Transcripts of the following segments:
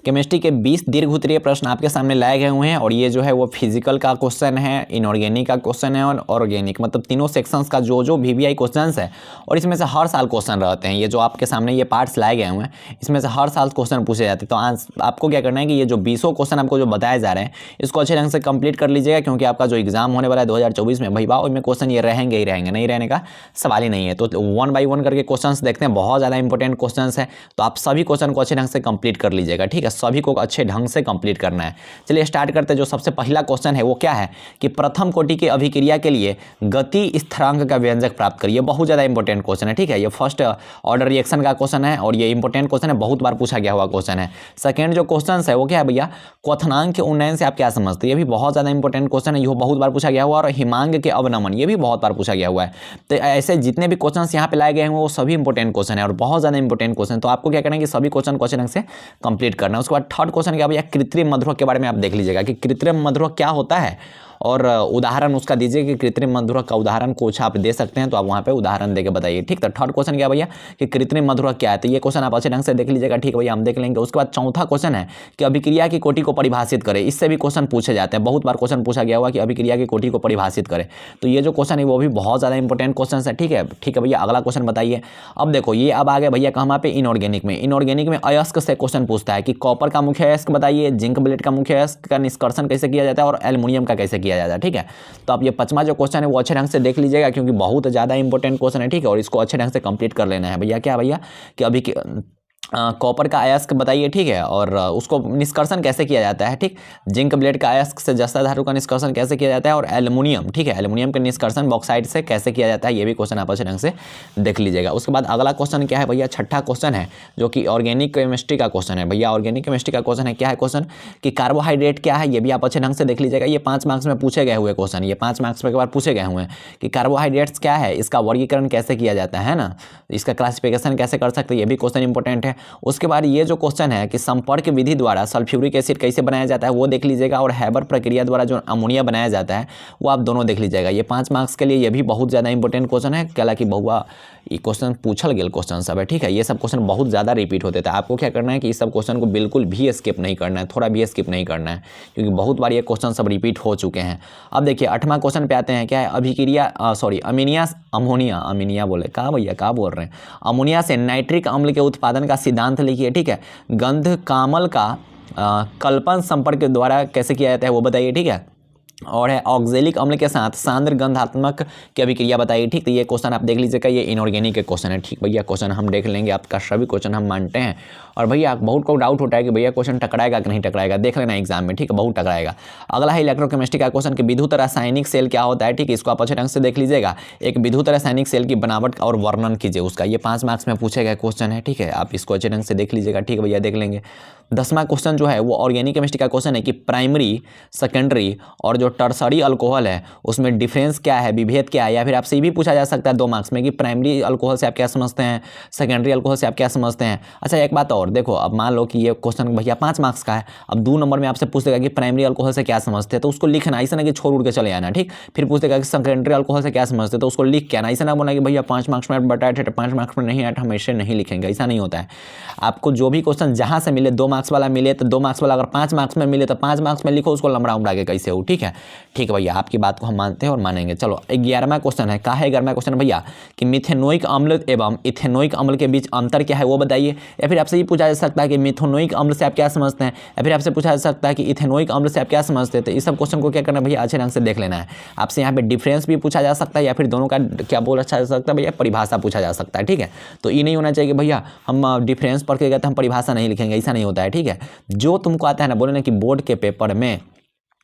Chemistry के 20 दीर्घ उत्तरीय प्रश्न आपके सामने लाए गए हुए हैं और ये जो है वो फिजिकल का क्वेश्चन है, इनऑर्गेनिक का क्वेश्चन है और ऑर्गेनिक, मतलब तीनों सेक्शंस का जो वीवीआई क्वेश्चंस है और इसमें से हर साल क्वेश्चन रहते हैं। ये जो आपके सामने ये पार्ट्स लाए गए हुए हैं इसमें से हर साल क्वेश्चन पूछे जाते हैं। तो आज आपको क्या करना है कि ये जो 20 क्वेश्चन आपको जो बताए जा रहे हैं इसको अच्छे ढंग से कंप्लीट कर लीजिएगा, क्योंकि आपका जो एग्जाम होने वाला है 2024 में भैया उसमें क्वेश्चन ये रहेंगे ही रहेंगे, नहीं रहने का सवाल ही नहीं है। तो 1 बाय 1 करके क्वेश्चंस देखते हैं, बहुत ज़्यादा इंपॉर्टेंट क्वेश्चंस है, तो आप सभी क्वेश्चन को अच्छे ढंग से कंप्लीट कर लीजिएगा, ठीक है। सभी को अच्छे ढंग से कंप्लीट करना है। चलिए स्टार्ट करते हैं। जो सबसे पहला क्वेश्चन है वो क्या है कि प्रथम कोटि के अभिक्रिया के लिए गति स्थिरांक का व्यंजक प्राप्त करिए। बहुत ज़्यादा इंपॉर्टेंट क्वेश्चन है, ठीक है। ये फर्स्ट ऑर्डर रिएक्शन का क्वेश्चन है और ये इंपॉर्टेंट क्वेश्चन है, बहुत बार पूछा गया हुआ क्वेश्चन है। सेकेंड जो क्वेश्चन है वो क्या है भैया, क्वथनांक के उन्नयन से आप क्या समझते हैं। ये भी बहुत ज़्यादा इंपॉर्टेंट क्वेश्चन है, ये बहुत बार पूछा गया हुआ। और हिमांग के अवनमन, ये भी बहुत बार पूछा गया हुआ है। तो ऐसे जितने भी क्वेश्चन यहाँ पे लाए गए हैं वो सभी इंपॉर्टेंट क्वेश्चन है और बहुत ज़्यादा इंपॉर्टेंट क्वेश्चन। तो आपको क्या करना है कि सभी क्वेश्चन को अच्छे ढंग से कंप्लीट करना है। उसके बाद थर्ड क्वेश्चन क्या भैया, कृत्रिम मधुरक के बारे में आप देख लीजिएगा कि कृत्रिम मधुरक क्या होता है और उदाहरण उसका दीजिए कि कृत्रिम मधुरक का उदाहरण कुछ आप दे सकते हैं तो आप वहाँ पे उदाहरण देके बताइए, ठीक। तो थर्ड क्वेश्चन क्या भैया कि कृत्रिम मधुरक क्या है, तो ये क्वेश्चन आप अच्छे ढंग से देख लीजिएगा, ठीक भैया, हम देख लेंगे। उसके बाद चौथा क्वेश्चन है कि अभिक्रिया की कोटि को परिभाषित करें। इससे भी क्वेश्चन पूछे जाते हैं, बहुत बार क्वेश्चन पूछा गया हुआ कि अभिक्रिया की कोटि को परिभाषित करें। तो ये जो क्वेश्चन है वो भी बहुत ज़्यादा इंपॉर्टेंट क्वेश्चन है, ठीक है। ठीक है भैया, अगला क्वेश्चन बताइए। अब देखो ये अब आ गए भैया कहाँ पे, इनऑर्गेनिक में। इनऑर्गेनिक में अयस्क से क्वेश्चन पूछता है कि कॉपर का मुख्य अयस्क बताइए, जिंक ब्लेड का मुख्य अयस्क का निष्कर्षण कैसे किया जाता है और एल्युमिनियम का कैसे किया जाता है, ठीक है। तो आप ये 5वां जो क्वेश्चन है वो अच्छे ढंग से देख लीजिएगा, क्योंकि बहुत ज़्यादा इंपॉर्टेंट क्वेश्चन है, ठीक है। और इसको अच्छे ढंग से कंप्लीट कर लेना है भैया। क्या भैया कि अभी कॉपर का अयस्क बताइए, ठीक है, और उसको निष्कर्षण कैसे किया जाता है, ठीक। जिंक ब्लेड का अयस्क से जस्ता धातु का निष्कर्षण कैसे किया जाता है और एल्युमिनियम, ठीक है, एल्युमिनियम का निष्कर्षण बॉक्साइट से कैसे किया जाता है, ये भी क्वेश्चन आप अच्छे ढंग से देख लीजिएगा। उसके बाद अगला क्वेश्चन क्या है भैया, छठा क्वेश्चन है जो कि ऑर्गेनिक केमिस्ट्री का क्वेश्चन है भैया। ऑर्गेनिक केमिस्ट्री का क्वेश्चन है, क्या है क्वेश्चन कि कार्बोहाइड्रेट क्या है, ये भी आप अच्छे ढंग से देख लीजिएगा। ये 5 मार्क्स में पूछे गए हुए क्वेश्चन, ये 5 मार्क्स में एक बार पूछे गए हुए हैं कि कार्बोहाइड्रेट्स क्या है, इसका वर्गीकरण कैसे किया जाता है ना, इसका क्लासिफिकेशन कैसे कर सकते हैं, ये भी क्वेश्चन इंपॉर्टेंट है। उसके बाद ये जो क्वेश्चन है कि संपर्क विधि द्वारा सल्फ्यूरिक एसिड कैसे बनाया जाता है वो देख लीजिएगा, और हैबर प्रक्रिया द्वारा जो अमोनिया बनाया जाता है वो आप दोनों देख लीजिएगा। ये 5 मार्क्स के लिए ये भी बहुत ज़्यादा इंपॉर्टेंट क्वेश्चन है। हालांकि बहुआ ये क्वेश्चन पूछल गया क्वेश्चन सब है, ठीक है। ये सब क्वेश्चन बहुत ज़्यादा रिपीट होते थे। आपको क्या करना है कि इस सब क्वेश्चन को बिल्कुल भी स्किप नहीं करना है, थोड़ा भी स्किप नहीं करना है, क्योंकि बहुत बार ये क्वेश्चन सब रिपीट हो चुके हैं। अब देखिए 8वां क्वेश्चन पे आते हैं, क्या है, अभिक्रिया अमीनिया बोले कहाँ भैया, कहाँ बोल रहे हैं, अमोनिया से नाइट्रिक अम्ल के उत्पादन का सिद्धांत लिखिए, ठीक है। गंध कामल का कल्पन संपर्क के द्वारा कैसे किया जाता है वो बताइए, ठीक है। और है ऑक्जेलिक अम्ल के साथ सांद्र गंधात्मक की अभिक्रिया बताइए, ठीक। तो ये क्वेश्चन आप देख लीजिएगा, ये इनऑर्गेनिक के क्वेश्चन है, ठीक भैया। क्वेश्चन हम देख लेंगे, आपका सभी क्वेश्चन हम मानते हैं। और भैया बहुत को डाउट होता है कि भैया क्वेश्चन टकराएगा कि नहीं टकराएगा, देख लेना एग्जाम में, ठीक है, बहुत टकराएगा। अगला है इलेक्ट्रोकेमिस्ट्री का क्वेश्चन कि विद्युत रासायनिक सेल क्या होता है, ठीक है। इसको आप अच्छे ढंग से देख लीजिएगा। एक विद्युत रासायनिक सेल की बनावट और वर्णन कीजिए उसका, ये 5 मार्क्स में पूछे गए क्वेश्चन है, ठीक है। आप इसको अच्छे ढंग से देख लीजिएगा, ठीक है भैया, देख लेंगे। 10वां क्वेश्चन जो है वो ऑर्गेनिक केमिस्ट्री का क्वेश्चन है कि प्राइमरी, सेकेंडरी और जो टर्सरी अल्कोहल है उसमें डिफरेंस क्या है, विभेद क्या है। या फिर आपसे ये भी पूछा जा सकता है 2 मार्क्स में कि प्राइमरी अल्कोहल से आप क्या समझते हैं, सेकेंडरी अल्कोहल से आप क्या समझते हैं। अच्छा एक बात और देखो, अब मान लो कि ये क्वेश्चन भैया 5 मार्क्स का है, अब 2 नंबर में आपसे पूछ देगा कि प्राइमरी अल्कोहल से क्या समझते हैं, तो उसको लिखना, ऐसा ना कि छोड़ उड़ के चले आना, ठीक। फिर पूछ देगा कि सेकेंडरी अल्कोहल से क्या समझते हैं, तो उसको लिख के आना, ऐसा ना बोला कि भैया 5 मार्क्स में बताए थे 5 मार्क्स में नहीं आया, हम ऐसे नहीं लिखेंगे, ऐसा नहीं होता है। आपको जो भी क्वेश्चन जहाँ से मिले, 2 मार्क्स वाला मिले तो 2 मार्क्स वाला, अगर 5 मार्क्स में मिले तो 5 मार्क्स में लिखो, उसको लंबड़ा उमड़ा के कैसे हो, ठीक है। ठीक है भैया, आपकी बात को हम मानते हैं और मानेंगे। चलो 11वां क्वेश्चन है, क्या है 11वां क्वेश्चन भैया कि मिथेनोइक अम्ल एवं इथेनोइक अम्ल के बीच अंतर क्या है वो बताइए। या फिर आपसे ये पूछा जा सकता है कि मिथेनोइक अम्ल से आप क्या समझते हैं, या फिर आपसे पूछा जा सकता है कि इथेनोइक अम्ल से आप क्या समझते हैं। तो इस सब क्वेश्चन को क्या करना है भैया, अच्छे ढंग से देख लेना है। आपसे यहाँ पे डिफरेंस भी पूछा जा सकता है, या फिर दोनों का क्या बोला जा सकता है भैया, परिभाषा पूछा जा सकता है, ठीक है। तो ये नहीं होना चाहिए कि भैया हम डिफरेंस पढ़ के गए तो हम परिभाषा नहीं लिखेंगे, ऐसा नहीं होता है, ठीक है। जो तुमको आता है ना, बोले ना कि बोर्ड के पेपर में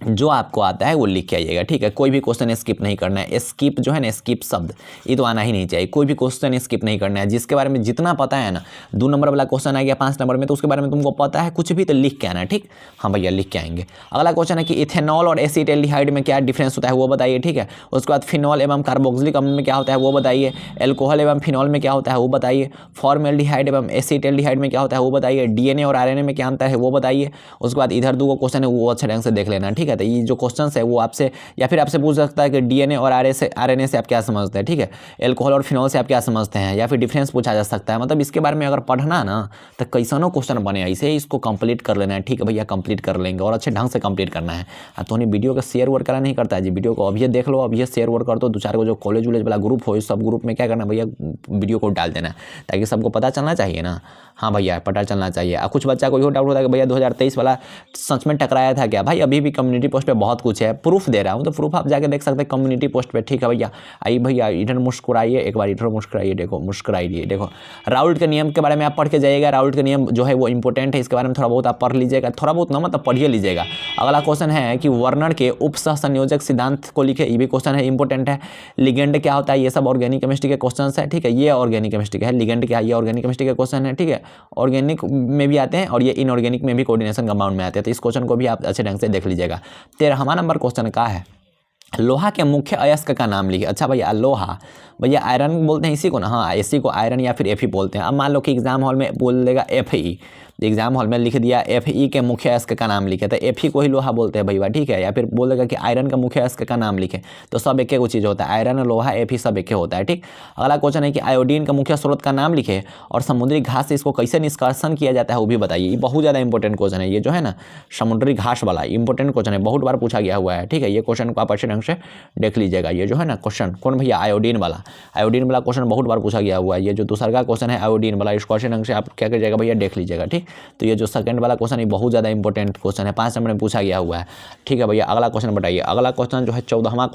जो आपको आता है वो लिख के आइएगा, ठीक है। कोई भी क्वेश्चन स्किप नहीं करना है। स्किप जो है ना, स्किप शब्द ये तो आना ही नहीं चाहिए। कोई भी क्वेश्चन स्किप नहीं करना है। जिसके बारे में जितना पता है ना, 2 नंबर वाला क्वेश्चन आ गया 5 नंबर में, तो उसके बारे में तुमको पता है कुछ भी तो लिख के आना, ठीक। हाँ भैया लिख के आएंगे। अगला क्वेश्चन है कि इथेनॉल और एसिटाल्डिहाइड में क्या डिफरेंस होता है वो बताइए, ठीक है। उसके बाद फिनॉल एवं कार्बोक्सिलिक अम्ल में क्या होता है वो बताइए। एल्कोहल एवं फिनॉल में क्या होता है वो बताइए। फॉर्मेल्डिहाइड एवं एसिटाल्डिहाइड में क्या होता है वो बताइए। DNA और RNA में क्या अंतर है वो बताइए। उसके बाद इधर 2 क्वेश्चन है वो अच्छे ढंग से देख लेना, ठीक है। ठीक है। तो ये जो क्वेश्चन है वो आपसे या फिर आपसे पूछ सकता है कि डीएनए और आरएनए से आप क्या समझते हैं, ठीक है, एल्कोहल और फिनॉल से आप क्या समझते हैं, या फिर डिफरेंस पूछा जा सकता है। मतलब इसके बारे में अगर पढ़ना ना तो कैसनो क्वेश्चन बने ऐसे, इसको कंप्लीट कर लेना है, ठीक है भैया, कंप्लीट कर लेंगे और अच्छे ढंग से कंप्लीट करना है। तो उन्हें वीडियो का शेयर वर्क करा नहीं करता है जी, वीडियो को अभी देख लो, अभी शेयर वर्क कर दो, 2-4 को जो कॉलेज वॉलेज वाला ग्रुप हो, सब ग्रुप में क्या करना भैया, वीडियो को डाल देना ताकि सबको पता चलना चाहिए ना। हाँ भैया, पता चलना चाहिए। कुछ बच्चा को यो डाउट होता है कि भैया 2023 वाला सच में टकराया था क्या? भाई अभी भी कम्युनिटी पोस्ट पे बहुत कुछ है, प्रूफ दे रहा हूँ, तो प्रूफ आप जाके देख सकते हैं कम्युनिटी पोस्ट पे, ठीक है भैया। आई भैया इधर मुस्कुराइए, एक बार इधर मुस्कुराइए, देखो मुस्कुराइए, देखो राउल्ट के नियम के बारे में आप पढ़ के जाइएगा। राउल्ट के नियम जो है वो इंपॉर्टेंट है, इसके बारे में थोड़ा बहुत आप पढ़ लीजिएगा, थोड़ा बहुत ना मतलब पढ़िए लीजिएगा। अगला क्वेश्चन है कि वर्नर के उपसह संयोजक सिद्धांत को लिखे, ये भी क्वेश्चन है, इंपॉर्टेंट है। लिगेंड क्या होता है, ये सब ऑर्गेनिक केमिस्ट्री के क्वेश्चन है, ठीक है। ये ऑर्गेनिक केमिस्ट्री का है, लिगेंड क्या है, ये ऑर्गेनिक केमिस्ट्री के क्वेश्चन है, ठीक है। ऑर्गेनिक में भी आते हैं और ये इनऑर्गेनिक में भी कोऑर्डिनेशन कंपाउंड में आते हैं, तो इस क्वेश्चन को भी आप अच्छे ढंग से देख लीजिएगा। 13वां नंबर क्वेश्चन का है, लोहा के मुख्य अयस्क का नाम लिखिए। अच्छा भैया, लोहा भैया आयरन बोलते हैं इसी को ना, हाँ इसी को आयरन या फिर Fe बोलते हैं। अब मान लो कि एग्जाम हॉल में बोल देगा Fe, एग्जाम हॉल में लिख दिया Fe के मुख्य अयस्क का नाम लिखे, तो Fe को ही लोहा बोलते हैं भैया, ठीक है। या फिर बोल देगा कि आयरन का मुख्य अयस्क का नाम लिखे, तो सब एक एक चीज़ होता है, आयरन लोहा Fe सब एक होता है, ठीक। अगला क्वेश्चन है कि आयोडीन का मुख्य स्रोत का नाम लिखे और समुद्री घास से इसको कैसे निष्कर्षण किया जाता है वो भी बताइए। ये बहुत ज़्यादा इंपॉर्टेंट क्वेश्चन है, ये जो है ना समुद्री घास वाला इंपॉर्टेंट क्वेश्चन है, बहुत बार पूछा गया हुआ है, ठीक है। ये क्वेश्चन को आप अच्छे ढंग से देख लीजिएगा। ये जो है ना क्वेश्चन कौन भैया, आयोडीन वाला क्वेश्चन बहुत बार पूछा गया हुआ है। ये जो दूसरा का क्वेश्चन है आयोडीन वाला, इस क्वेश्चन ढंग से आप क्या कीजिएगा भैया, देख लीजिएगा, ठीक। तो ये जो सेकंड वाला क्वेश्चन है बहुत ज़्यादा इंपॉर्टेंट क्वेश्चन है, 5 नंबर में पूछा गया हुआ है, ठीक है भैया। अगला क्वेश्चन बताइए। अगला क्वेश्चन जो है 14वां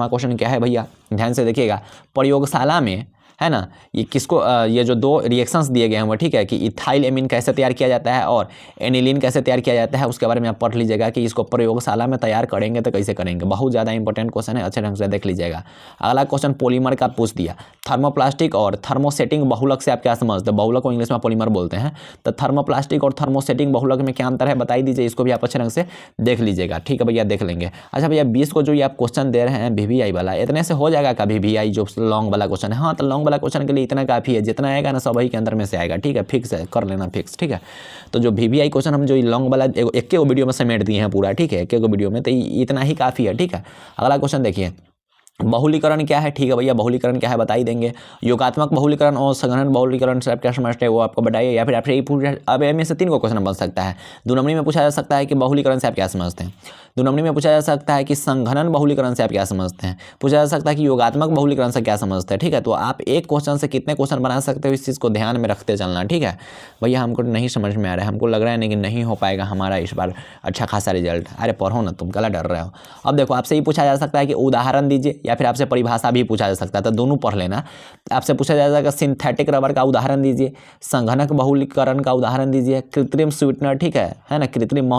क्वेश्चन क्या है भैया, ध्यान से देखिएगा। प्रयोगशाला में है ना, ये किसको ये जो 2 रिएक्शंस दिए गए हैं वो, ठीक है, कि इथाइल एमीन कैसे तैयार किया जाता है और एनिलीन कैसे तैयार किया जाता है, उसके बारे में आप पढ़ लीजिएगा कि इसको प्रयोगशाला में तैयार करेंगे तो कैसे करेंगे। बहुत ज़्यादा इंपॉर्टेंट क्वेश्चन है, अच्छे ढंग से देख लीजिएगा। अगला क्वेश्चन पॉलीमर का पूछ दिया। थर्मोप्लास्टिक और थर्मोसेटिंग बहुलक से आप क्या समझते हैं? बहुलक को इंग्लिश में पॉलीमर बोलते हैं, तो थर्मोप्लास्टिक और थर्मोसेटिंग बहुलक में क्या अंतर है बताई दीजिए, इसको भी आप अच्छे ढंग से देख लीजिएगा, ठीक है भैया, देख लेंगे। अच्छा भैया 20 को जो ये आप क्वेश्चन दे रहे हैं VVI वाला, इतने से हो जाएगा का VVI जो लॉन्ग वाला क्वेश्चन है? हाँ, तो लॉन्ग वाला क्वेश्चन के लिए इतना काफ़ी है, जितना आएगा ना सब ही के अंदर में से आएगा, ठीक है, फिक्स है, कर लेना फिक्स, ठीक है। तो जो VVI क्वेश्चन हम जो लॉन्ग वाला एक के वीडियो में समेट दिए हैं पूरा, ठीक है, एक वीडियो में, तो इतना ही काफ़ी है, ठीक है। अगला क्वेश्चन देखिए, बहुलीकरण क्या है, ठीक है भैया, बहुलीकरण क्या है बता ही देंगे। योगात्मक बहुलीकरण और संघनन बहुलीकरण से आप क्या समझते हैं वो आपको बताइए, या फिर आपसे यही पूछ, अब इनमें से 3 को क्वेश्चन बन सकता है। 2 नंबर में पूछा जा सकता है कि बहुलीकरण से आप क्या समझते हैं, 2 नंबर में पूछा जा सकता है कि संघनन बहुलीकरण से आप क्या समझते हैं, पूछा जा सकता है कि योगात्मक बहुलीकरण से क्या समझते हैं, ठीक है। तो आप एक क्वेश्चन से कितने क्वेश्चन बना सकते हो, इस चीज़ को ध्यान में रखते चलना, ठीक है भैया। हमको नहीं समझ में आ रहा है, हमको लग रहा है लेकिन नहीं हो पाएगा हमारा इस बार अच्छा खासा रिजल्ट। अरे पढ़ो ना, तुम गला डर रहे हो। अब देखो आपसे ये पूछा जा सकता है कि उदाहरण दीजिए, या फिर आपसे परिभाषा भी पूछा जा सकता है, तो दोनों पढ़ लेना। आपसे पूछा जाएगा सिंथेटिक रबर का उदाहरण दीजिए, संघनक बहुलीकरण का उदाहरण दीजिए, कृत्रिम स्वीटनर, ठीक है ना, कृत्रिम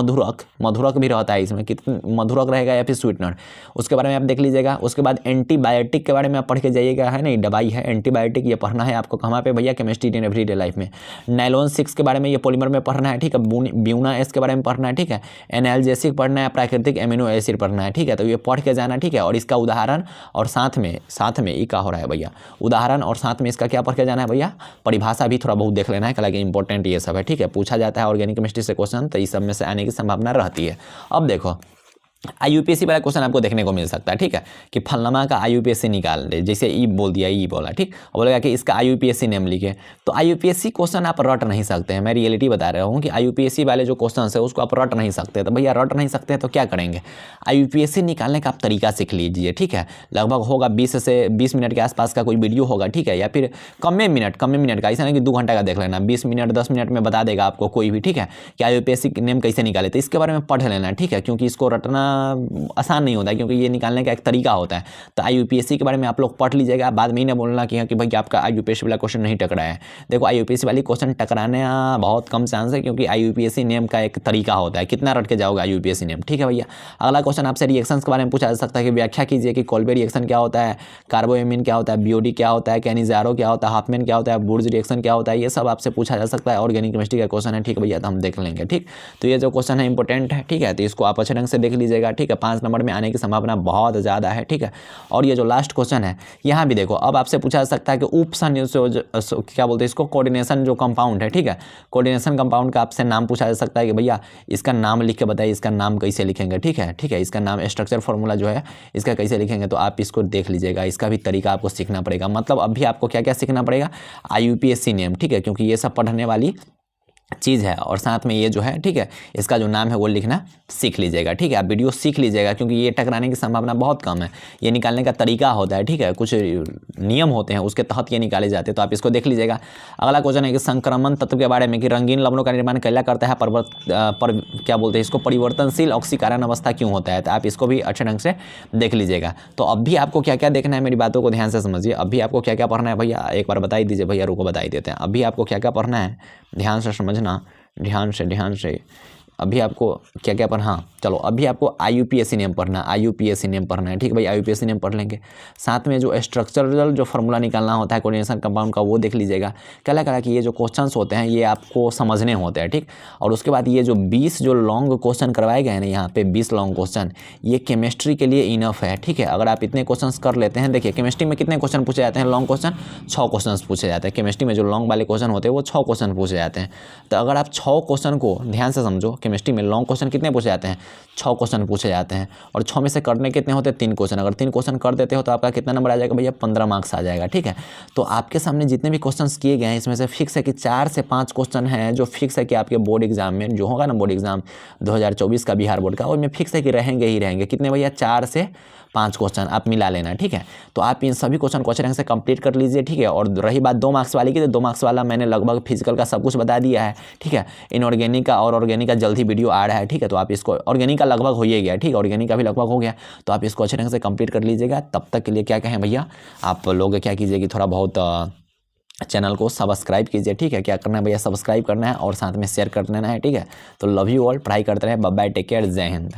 मधुरक भी रहता है इसमें, मधुरक रहेगा या फिर स्वीटनर, उसके बारे में आप देख लीजिएगा। उसके बाद एंटीबायोटिक के बारे में आप पढ़ के जाइएगा, है नहीं, दवाई है एंटीबायोटिक, ये पढ़ना है आपको कहाँ पे भैया, केमिस्ट्री इन एवरीडे लाइफ में। नायलॉन 6 के बारे में, ये पॉलीमर में पढ़ना है, ठीक है। ब्यूना एस के बारे में पढ़ना है, ठीक है। एनाल्जेसिक पढ़ना है, प्राकृतिक एमिनो एसिड पढ़ना है, ठीक है। तो ये पढ़ के जाना, ठीक है। और इसका उदाहरण और साथ में ये क्या हो रहा है भैया, उदाहरण और साथ में इसका क्या पढ़ के जाना है भैया, परिभाषा भी थोड़ा बहुत देख लेना है, हालांकि इंपॉर्टेंट ये सब है, ठीक है। पूछा जाता है ऑर्गेनिक केमिस्ट्री से क्वेश्चन, तो इस सब में से आने की संभावना रहती है। अब देखो IUPAC वाला क्वेश्चन आपको देखने को मिल सकता है, ठीक है, कि फलनमा का IUPAC निकाल दे, जैसे ई बोल दिया, ई बोला, ठीक, और बोलेगा कि इसका IUPAC नेम लिखे। तो IUPAC क्वेश्चन आप रट नहीं सकते हैं, मैं रियलिटी बता रहा हूँ कि IUPAC वाले जो क्वेश्चन है उसको आप रट नहीं सकते। तो भैया रट नहीं सकते तो क्या करेंगे, IUPAC निकालने का आप तरीका सीख लीजिए, ठीक है। लगभग होगा 20 से 20 मिनट के आसपास का कोई वीडियो होगा, ठीक है, या फिर कम में मिनट का, ऐसा नहीं कि 2 घंटा का देख लेना, 20 मिनट 10 मिनट में बता देगा आपको कोई भी, ठीक है, कि IUPAC नेम कैसे निकाले। तो इसके बारे में पढ़ लेना, ठीक है, क्योंकि इसको रटना आसान नहीं होता है, क्योंकि ये निकालने का एक तरीका होता है। तो IUPAC के बारे में आप लोग पढ़ लीजिएगा, बाद में ही ना बोलना कि भाई आपका IUPAC वाला क्वेश्चन नहीं टकराया है। देखो IUPAC वाली क्वेश्चन टकराने बहुत कम चांस है, क्योंकि IUPAC नेम का एक तरीका होता है, कितना रट के जाओगे IUPAC नेम, ठीक है भैया। अगला क्वेश्चन आपसे रिएक्शंस के बारे में पूछा जा सकता है कि व्याख्या कीजिए कि कोल्बे रिएक्शन क्या होता है, कार्बोएमिन क्या होता है, BOD क्या होता है, कैनिजारो क्या होता है, हाफमैन क्या होता है, बुर्ज रिएक्शन क्या होता है, ये सब आपसे पूछा जा सकता है। ऑर्गेनिक केमिस्ट्री का क्वेश्चन है, ठीक भैया, तो हम देख लेंगे, ठीक। तो ये जो क्वेश्चन है इंपॉर्टेंट है, ठीक है, तो इसको आप अच्छे ढंग से देख लीजिएगा। लीजिएगा, ठीक है। 5 नंबर में आने की संभावना बहुत ज़्यादा है, ठीक है। और ये जो लास्ट क्वेश्चन है यहाँ भी देखो, अब आपसे पूछा जा सकता है कि क्या बोलते हैं इसको, कोऑर्डिनेशन जो कंपाउंड है, ठीक है, कोऑर्डिनेशन कंपाउंड का आपसे नाम पूछा जा सकता है कि भैया इसका नाम लिख के बताइए, इसका नाम कैसे लिखेंगे, ठीक है, ठीक है। इसका नाम स्ट्रक्चर फॉर्मूला जो है इसका कैसे लिखेंगे, तो आप इसको देख लीजिएगा, इसका भी तरीका आपको सीखना पड़ेगा। मतलब अभी आपको क्या क्या सीखना पड़ेगा, IUPAC नेम, ठीक है, क्योंकि ये सब पढ़ने वाली चीज़ है। और साथ में ये जो है, ठीक है, इसका जो नाम है वो लिखना सीख लीजिएगा, ठीक है। आप वीडियो सीख लीजिएगा क्योंकि ये टकराने की संभावना बहुत कम है। ये निकालने का तरीका होता है, ठीक है, कुछ नियम होते हैं उसके तहत ये निकाले जाते हैं, तो आप इसको देख लीजिएगा। अगला क्वेश्चन है कि संक्रमण तत्व के बारे में, कि रंगीन लवणों का निर्माण कैला करता है, क्या बोलते हैं इसको, परिवर्तनशील ऑक्सीकरण अवस्था क्यों होता है, तो आप इसको भी अच्छे ढंग से देख लीजिएगा। तो अब भी आपको क्या क्या देखना है, मेरी बातों को ध्यान से समझिए। अभी आपको क्या क्या पढ़ना है भैया, एक बार बता ही दीजिए भैया, रुको बता ही देते हैं। अभी आपको क्या क्या पढ़ना है, ध्यान से समझना, ध्यान से अभी आपको क्या क्या पढ़ना, हाँ चलो, अभी आपको IUPAC नेम पढ़ना, IUPAC नेम पढ़ना है, ठीक है भाई, IUPAC नेम पढ़ लेंगे। साथ में जो स्ट्रक्चरल जो फार्मूला निकालना होता है कोऑर्डिनेशन कंपाउंड का, वो देख लीजिएगा। क्या कि ये जो क्वेश्चंस होते हैं ये आपको समझने होते हैं, ठीक। और उसके बाद ये जो 20 जो लॉन्ग क्वेश्चन करवाए गए हैं ना यहाँ पे, 20 लॉन्ग क्वेश्चन, ये केमिस्ट्री के लिए इनफ है, ठीक है। अगर आप इतने क्वेश्चन कर लेते हैं, देखिए केमिस्ट्री में कितने क्वेश्चन पूछे जाते हैं, लॉन्ग क्वेश्चन 6 क्वेश्चन पूछे जाते हैं केमिस्ट्री में, जो लॉन्ग वाले क्वेश्चन होते हैं वो 6 क्वेश्चन पूछे जाते हैं। तो अगर आप 6 क्वेश्चन को ध्यान से समझो, केमिस्ट्री में लॉन्ग क्वेश्चन कितने पूछे जाते हैं, 6 क्वेश्चन पूछे जाते हैं। और 6 में से करने कितने होते हैं, 3 क्वेश्चन। अगर 3 क्वेश्चन कर देते हो तो आपका कितना नंबर आ जाएगा भैया, 15 मार्क्स आ जाएगा, ठीक है। तो आपके सामने जितने भी क्वेश्चंस किए गए हैं इसमें से फिक्स है कि 4 से 5 क्वेश्चन हैं जो फिक्स है कि आपके बोर्ड एग्जाम में जो होगा ना, बोर्ड एग्जाम 2024 का बिहार बोर्ड का, उसमें फिक्स है कि रहेंगे ही रहेंगे। कितने भैया, 4 से 5 क्वेश्चन आप मिला लेना, ठीक है। तो आप इन सभी क्वेश्चन को अच्छे ढंग से कंप्लीट कर लीजिए, ठीक है। और रही बात 2 मार्क्स वाली की, तो 2 मार्क्स वाला मैंने लगभग फिजिकल का सब कुछ बता दिया है, ठीक है। इनऑर्गेनिक का और ऑर्गेनिक का जल्द ही वीडियो आ रहा है, ठीक है। तो आप इसको, ऑर्गेनिक का लगभग हो ही गया, ठीक है, ऑर्गेनिक का भी लगभग हो गया, तो आप इसको अच्छे ढंग से कंप्लीट कर लीजिएगा। तब तक के लिए क्या कहें भैया, आप लोग क्या कीजिए कि थोड़ा बहुत चैनल को सब्सक्राइब कीजिए, ठीक है। क्या करना है भैया, सब्सक्राइब करना है और साथ में शेयर कर देना है, ठीक है। तो लव यू ऑल, पढ़ाई करते रहे, बाय बाय, टेक केयर, जय हिंद।